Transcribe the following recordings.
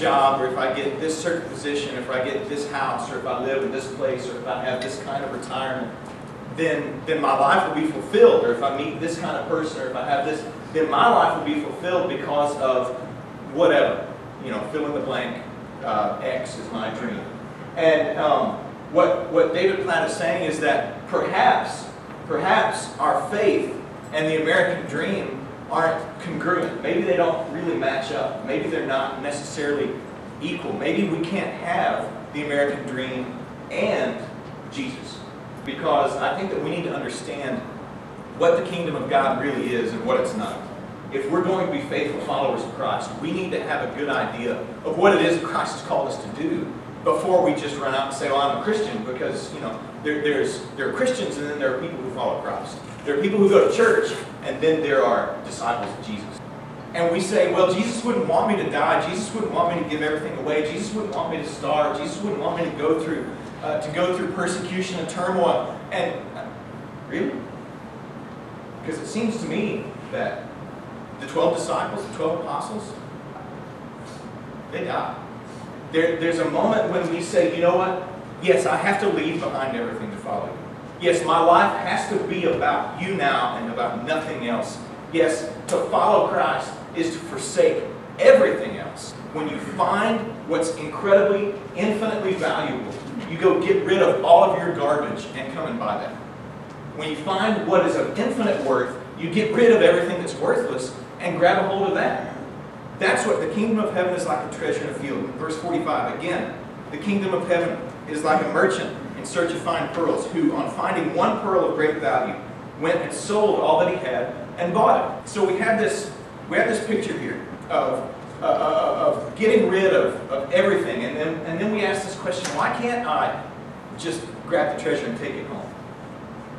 job, or if I get this certain position, if I get this house, or if I live in this place, or if I have this kind of retirement, then my life will be fulfilled. Or if I meet this kind of person, or if I have this, then my life will be fulfilled because of whatever. You know, fill in the blank, X is my dream. And what David Platt is saying is that perhaps our faith and the American dream aren't congruent. Maybe they don't really match up. Maybe they're not necessarily equal. Maybe we can't have the American dream and Jesus. Because I think that we need to understand what the kingdom of God really is and what it's not. If we're going to be faithful followers of Christ, we need to have a good idea of what it is that Christ has called us to do before we just run out and say, well, I'm a Christian, because, you know, there are Christians and then there are people who follow Christ. There are people who go to church and then there are disciples of Jesus. And we say, well, Jesus wouldn't want me to die. Jesus wouldn't want me to give everything away. Jesus wouldn't want me to starve. Jesus wouldn't want me to go through persecution and turmoil. And really? Because it seems to me that the 12 disciples, the 12 apostles, they died. There's a moment when we say, you know what? Yes, I have to leave behind everything to follow you. Yes, my life has to be about you now and about nothing else. Yes, to follow Christ is to forsake everything else. When you find what's incredibly, infinitely valuable, you go get rid of all of your garbage and come and buy that. When you find what is of infinite worth, you get rid of everything that's worthless and grab a hold of that. That's what the kingdom of heaven is like, a treasure in a field. Verse 45, again, the kingdom of heaven is like a merchant in search of fine pearls, who, on finding one pearl of great value, went and sold all that he had and bought it. So we have this picture here of getting rid of everything, and then we ask this question: why can't I just grab the treasure and take it home?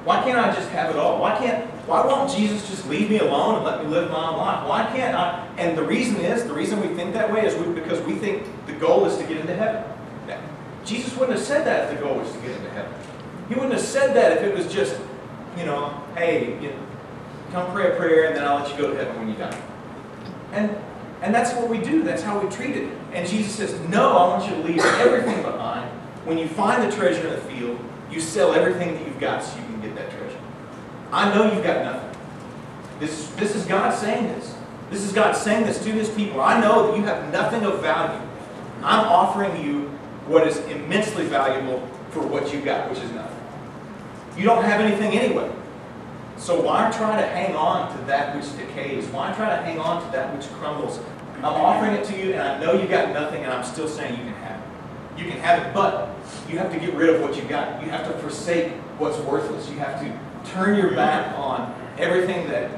Why can't I just have it all? Why won't Jesus just leave me alone and let me live my own life? Why can't I? And the reason we think that way is because we think the goal is to get into heaven. Now, Jesus wouldn't have said that if the goal was to get into heaven. He wouldn't have said that if it was just, you know, hey, come pray a prayer and then I'll let you go to heaven when you die. And that's what we do. That's how we treat it. And Jesus says, no, I want you to leave everything behind. When you find the treasure in the field, you sell everything that you've got so you can get that treasure. I know you've got nothing. This is God saying this. This is God saying this to His people. I know that you have nothing of value. I'm offering you what is immensely valuable for what you've got, which is nothing. You don't have anything anyway. So why try to hang on to that which decays? Why try to hang on to that which crumbles? I'm offering it to you, and I know you've got nothing, and I'm still saying you can have it. You can have it, but you have to get rid of what you've got. You have to forsake what's worthless. You have to turn your back on everything that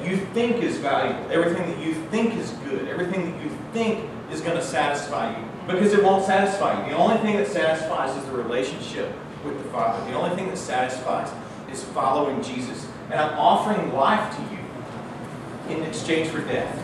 you think is valuable, everything that you think is good, everything that you think is going to satisfy you. Because it won't satisfy you. The only thing that satisfies is the relationship with the Father. The only thing that satisfies is following Jesus. And I'm offering life to you in exchange for death.